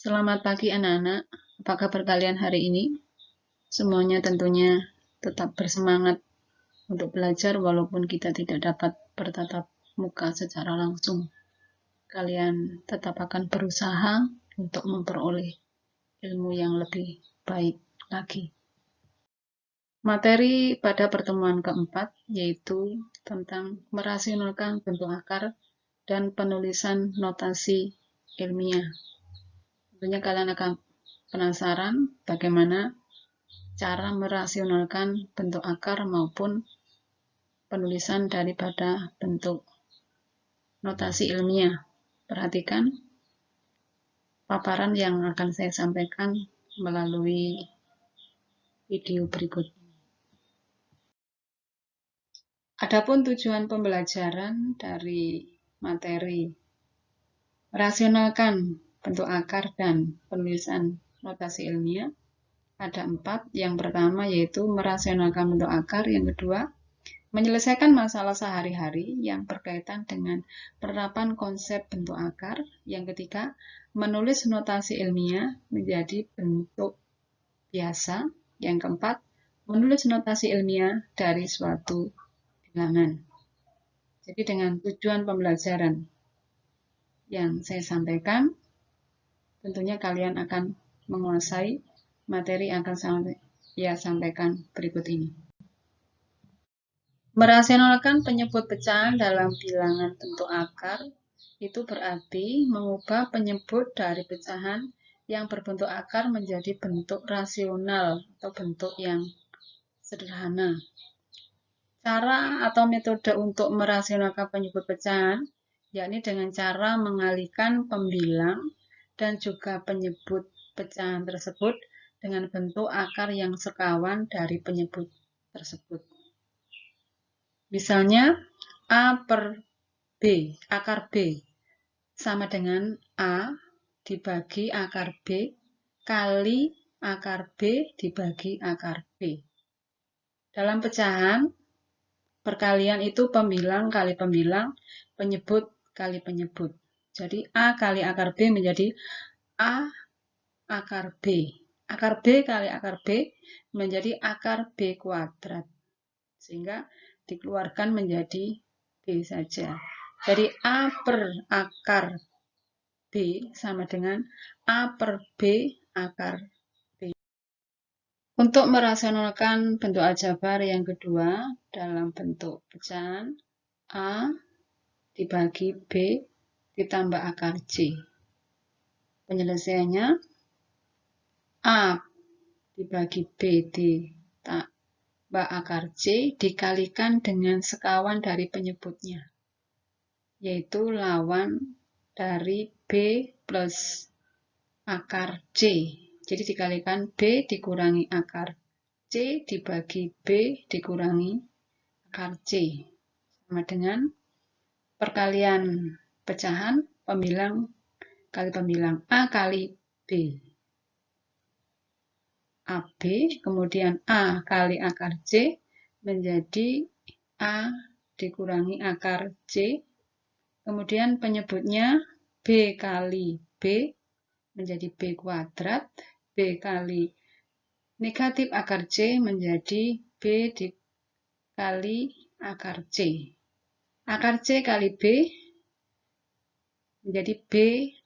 Selamat pagi anak-anak, apa kabar kalian hari ini? Semuanya tentunya tetap bersemangat untuk belajar walaupun kita tidak dapat bertatap muka secara langsung. Kalian tetap akan berusaha untuk memperoleh ilmu yang lebih baik lagi. Materi pada pertemuan keempat yaitu tentang merasionalkan bentuk akar dan penulisan notasi ilmiah. Tentunya kalian akan penasaran bagaimana cara merasionalkan bentuk akar maupun penulisan daripada bentuk notasi ilmiah. Perhatikan paparan yang akan saya sampaikan melalui video berikut. Adapun tujuan pembelajaran dari materi merasionalkan bentuk akar dan penulisan notasi ilmiah ada 4. Yang pertama yaitu merasionalkan bentuk akar, yang kedua menyelesaikan masalah sehari-hari yang berkaitan dengan penerapan konsep bentuk akar, yang ketiga menulis notasi ilmiah menjadi bentuk biasa, yang keempat menulis notasi ilmiah dari suatu bilangan. Jadi dengan tujuan pembelajaran yang saya sampaikan, tentunya kalian akan menguasai materi yang akan saya sampaikan berikut ini. Merasionalkan penyebut pecahan dalam bilangan bentuk akar itu berarti mengubah penyebut dari pecahan yang berbentuk akar menjadi bentuk rasional atau bentuk yang sederhana. Cara atau metode untuk merasionalkan penyebut pecahan yakni dengan cara mengalihkan pembilang dan juga penyebut pecahan tersebut dengan bentuk akar yang sekawan dari penyebut tersebut. Misalnya A per B, akar B sama dengan A dibagi akar B kali akar B dibagi akar B. Dalam pecahan, perkalian itu pembilang kali pembilang, penyebut kali penyebut. Jadi A kali akar B menjadi A akar B. Akar B kali akar B menjadi akar B kuadrat. Sehingga dikeluarkan menjadi B saja. Jadi A per akar B sama dengan A per B akar B. Untuk merasionalkan bentuk aljabar yang kedua dalam bentuk pecahan, A dibagi B ditambah akar C. Penyelesaiannya A dibagi B ditambah akar C dikalikan dengan sekawan dari penyebutnya, yaitu lawan dari B plus akar C. Jadi dikalikan B dikurangi akar C dibagi B dikurangi akar C. Sama dengan perkalian pecahan pembilang kali pembilang A kali B. AB, kemudian A kali akar C menjadi A dikurangi akar C. Kemudian penyebutnya B kali B menjadi B kuadrat, B kali negatif akar C menjadi B dikali akar C. Akar C kali B menjadi B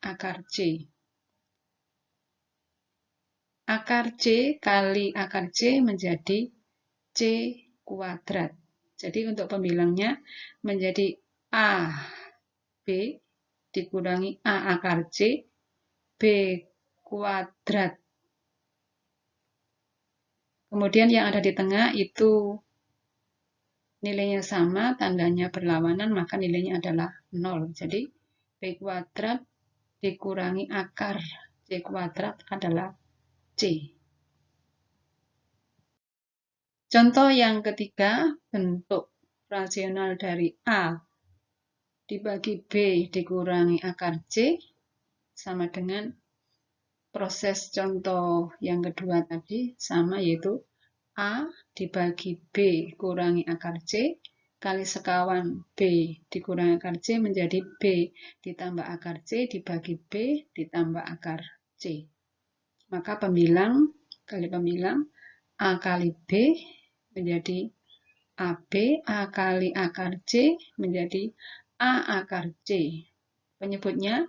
akar C. Akar C kali akar C menjadi C kuadrat. Jadi untuk pembilangnya menjadi A B dikurangi A akar C B kuadrat. Kemudian yang ada di tengah itu nilainya sama, tandanya berlawanan, maka nilainya adalah 0. Jadi B kuadrat dikurangi akar C kuadrat adalah C. Contoh yang ketiga, bentuk rasional dari A dibagi B dikurangi akar C sama dengan proses contoh yang kedua tadi, sama, yaitu A dibagi B kurangi akar C kali sekawan B dikurangi akar C menjadi B ditambah akar C dibagi B ditambah akar C. Maka pembilang kali pembilang A kali B menjadi AB, A kali akar C menjadi A akar C. Penyebutnya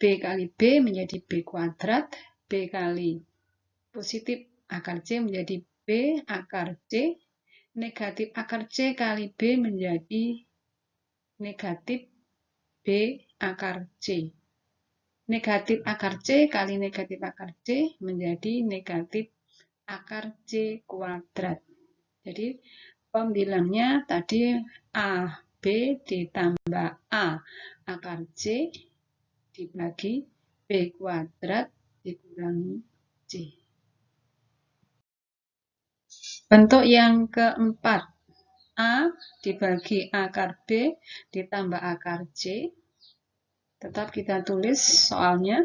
B kali B menjadi B kuadrat, B kali positif akar C menjadi B akar C, negatif akar C kali B menjadi negatif B akar C. Negatif akar C kali negatif akar C menjadi negatif akar C kuadrat. Jadi pembilangnya tadi AB ditambah A akar C dibagi B kuadrat dikurangi C. Bentuk yang keempat, A dibagi akar B ditambah akar C. Tetap kita tulis soalnya.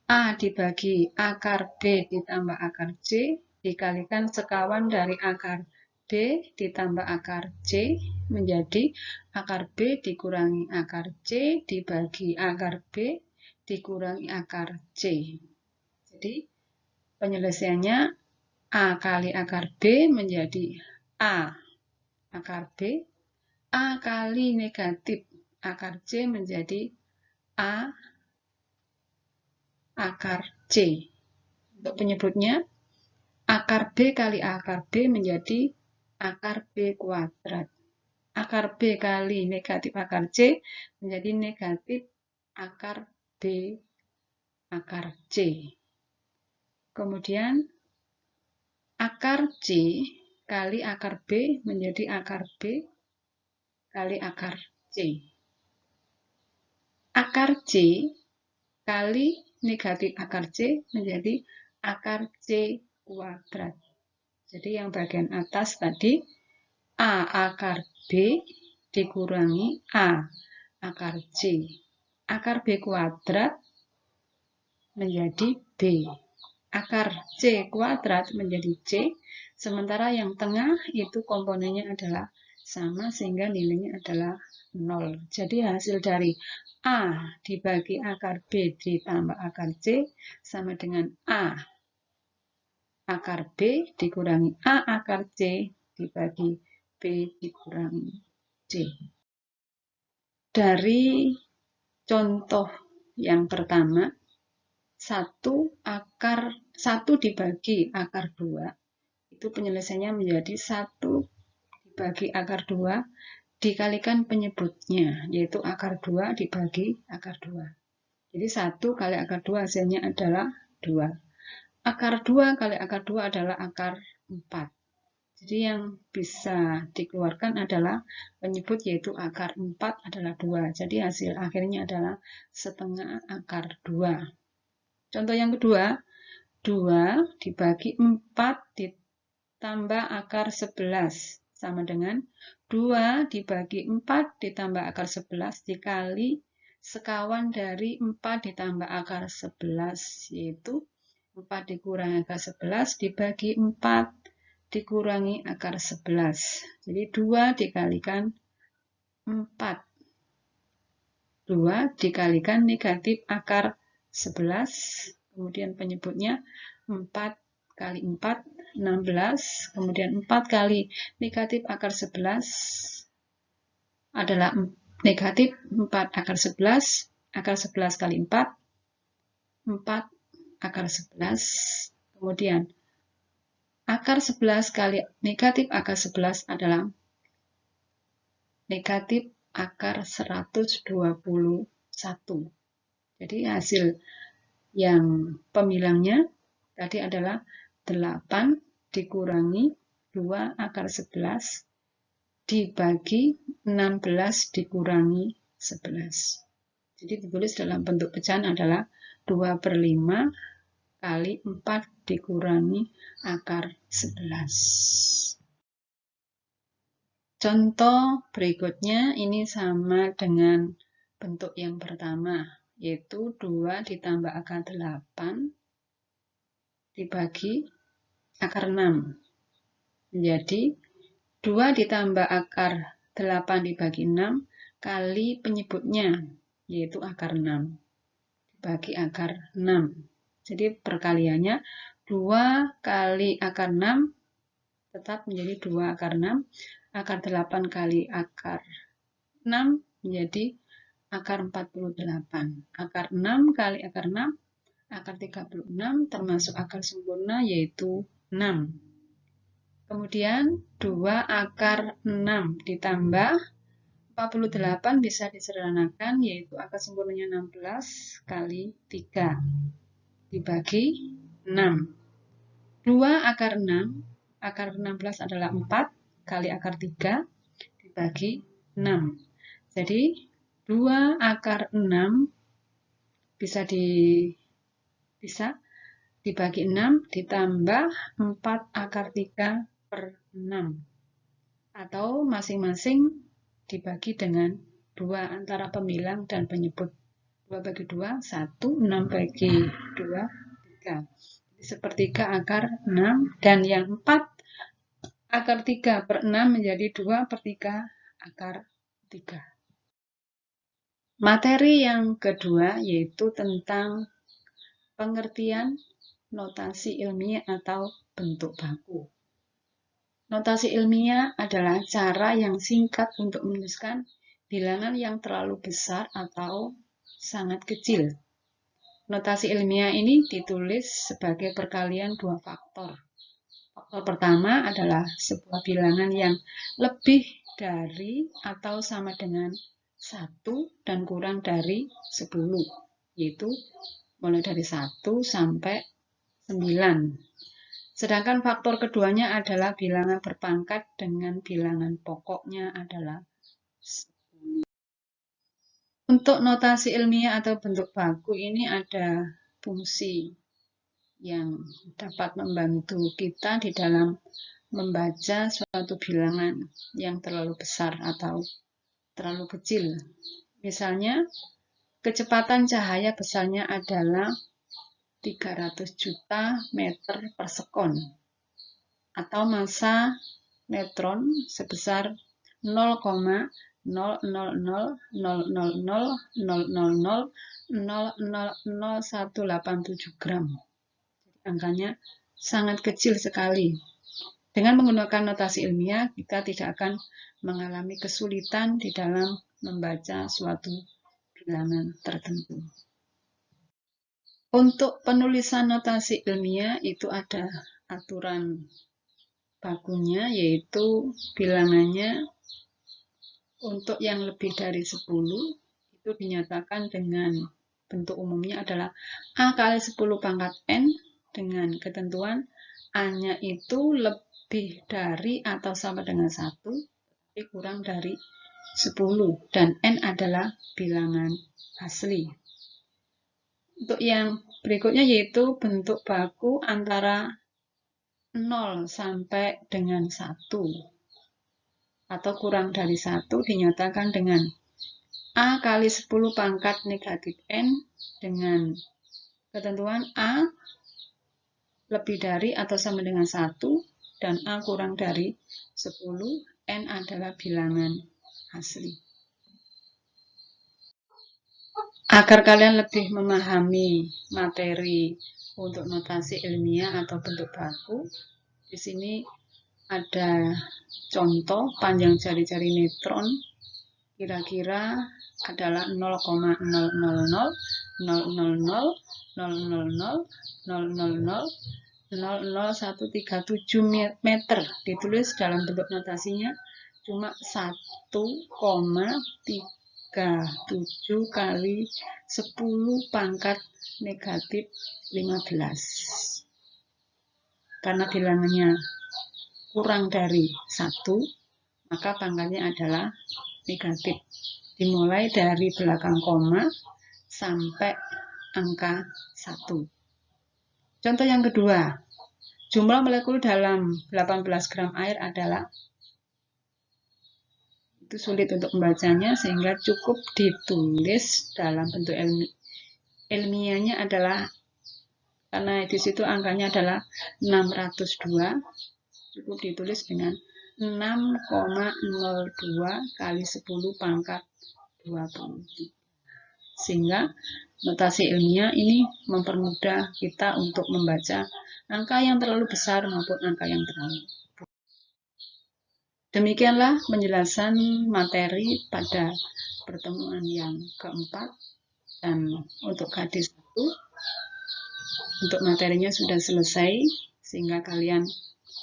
A dibagi akar B ditambah akar C dikalikan sekawan dari akar B ditambah akar C menjadi akar B dikurangi akar C dibagi akar B dikurangi akar C. Jadi penyelesaiannya A kali akar B menjadi A akar B, A kali negatif akar C menjadi A akar C. Untuk penyebutnya, akar B kali akar B menjadi akar B kuadrat. Akar B kali negatif akar C menjadi negatif akar B akar C. Kemudian, akar C kali akar B menjadi akar B kali akar C. Akar C kali negatif akar C menjadi akar C kuadrat. Jadi yang bagian atas tadi A akar B dikurangi A akar C. Akar B kuadrat menjadi B. Akar C kuadrat menjadi C. Sementara yang tengah itu komponennya adalah sama sehingga nilainya adalah 0. Jadi hasil dari A dibagi akar B ditambah akar C sama dengan A akar B dikurangi A akar C dibagi B dikurangi C. Dari contoh yang pertama, 1 dibagi akar 2, itu penyelesaiannya menjadi 1 dibagi akar 2 dikalikan penyebutnya, yaitu akar 2 dibagi akar 2. Jadi 1 kali akar 2 hasilnya adalah 2. Akar 2 kali akar 2 adalah akar 4. Jadi yang bisa dikeluarkan adalah penyebut, yaitu akar 4 adalah 2. Jadi hasil akhirnya adalah setengah akar 2. Contoh yang kedua, 2 dibagi 4 ditambah akar 11 sama dengan 2 dibagi 4 ditambah akar 11 dikali sekawan dari 4 ditambah akar 11, yaitu 4 dikurangi akar 11 dibagi 4 dikurangi akar 11. Jadi 2 dikalikan 4. 2 dikalikan negatif akar 11, kemudian penyebutnya 4 kali 4, 16, kemudian 4 kali negatif akar 11 adalah negatif 4 akar 11 kali 4, 4 akar 11, kemudian akar 11 kali negatif akar 11 adalah negatif akar 121. Jadi hasil yang pembilangnya tadi adalah 8 dikurangi 2 akar 11 dibagi 16 dikurangi 11. Jadi ditulis dalam bentuk pecahan adalah 2/5 kali 4 dikurangi akar 11. Contoh berikutnya ini sama dengan bentuk yang pertama, yaitu 2 ditambah akar 8 dibagi akar 6. Menjadi 2 ditambah akar 8 dibagi 6 kali penyebutnya, yaitu akar 6 dibagi akar 6. Jadi perkaliannya 2 kali akar 6 tetap menjadi 2 akar 6. Akar 8 kali akar 6 menjadi akar 48. Akar 6 kali akar 6, akar 36 termasuk akar sempurna yaitu 6. Kemudian 2 akar 6 ditambah 48 bisa disederhanakan yaitu akar sempurnanya 16 kali 3 dibagi 6. 2 akar 6, akar 16 adalah 4 kali akar 3 dibagi 6. Jadi 2 akar 6 bisa dibagi 6 ditambah 4 akar 3 per 6. Atau masing-masing dibagi dengan 2 antara pembilang dan penyebut. 2 bagi 2, 1, 6 bagi 2, 3. Sepertiga akar 6 dan yang 4 akar 3 per 6 menjadi 2 per 3 akar 3. Materi yang kedua yaitu tentang pengertian notasi ilmiah atau bentuk baku. Notasi ilmiah adalah cara yang singkat untuk menuliskan bilangan yang terlalu besar atau sangat kecil. Notasi ilmiah ini ditulis sebagai perkalian dua faktor. Faktor pertama adalah sebuah bilangan yang lebih dari atau sama dengan 1 dan kurang dari 10, yaitu mulai dari 1 sampai 9. Sedangkan faktor keduanya adalah bilangan berpangkat dengan bilangan pokoknya adalah 10. Untuk notasi ilmiah atau bentuk baku ini ada fungsi yang dapat membantu kita di dalam membaca suatu bilangan yang terlalu besar atau terlalu kecil. Misalnya, kecepatan cahaya besarnya adalah 300 juta meter per sekon atau massa neutron sebesar 0,000000000000187 gram. Angkanya sangat kecil sekali. Dengan menggunakan notasi ilmiah, kita tidak akan mengalami kesulitan di dalam membaca suatu bilangan tertentu. Untuk penulisan notasi ilmiah itu ada aturan bakunya, yaitu bilangannya untuk yang lebih dari 10 itu dinyatakan dengan bentuk umumnya adalah A kali 10 pangkat N dengan ketentuan A-nya itu lebih dari atau sama dengan 1, tapi kurang dari 10, dan N adalah bilangan asli. Untuk yang berikutnya yaitu bentuk baku antara 0 sampai dengan 1 atau kurang dari 1 dinyatakan dengan A kali 10 pangkat negatif N dengan ketentuan A lebih dari atau sama dengan 1 dan A kurang dari 10, N adalah bilangan asli. Agar kalian lebih memahami materi untuk notasi ilmiah atau bentuk baku, di sini ada contoh panjang jari-jari neutron kira-kira adalah 0,000000000000137 meter. Ditulis dalam bentuk notasinya cuma 1,37 kali 10 pangkat negatif 15. Karena bilangannya kurang dari 1, maka pangkatnya adalah negatif. Dimulai dari belakang koma sampai angka 1. Contoh yang kedua, jumlah molekul dalam 18 gram air adalah, itu sulit untuk membacanya sehingga cukup ditulis dalam bentuk ilmiahnya adalah, karena di situ angkanya adalah 602, cukup ditulis dengan 6,02 kali 10 pangkat 20. Sehingga notasi ilmiah ini mempermudah kita untuk membaca angka yang terlalu besar maupun angka yang terlalu. Demikianlah penjelasan materi pada pertemuan yang keempat, dan untuk KD 1 untuk materinya sudah selesai, sehingga kalian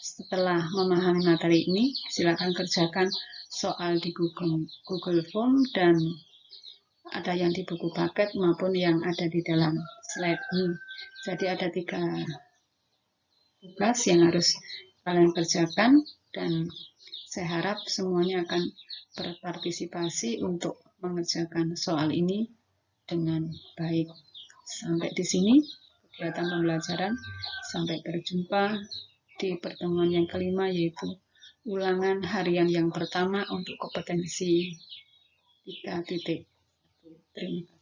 setelah memahami materi ini silakan kerjakan soal di Google Form, dan ada yang di buku paket maupun yang ada di dalam slide ini. Jadi ada 3 tugas yang harus kalian kerjakan, dan saya harap semuanya akan berpartisipasi untuk mengerjakan soal ini dengan baik. Sampai di sini kegiatan pembelajaran. Sampai berjumpa di pertemuan yang kelima, yaitu ulangan harian yang pertama untuk kompetensi 3.1. Terima kasih.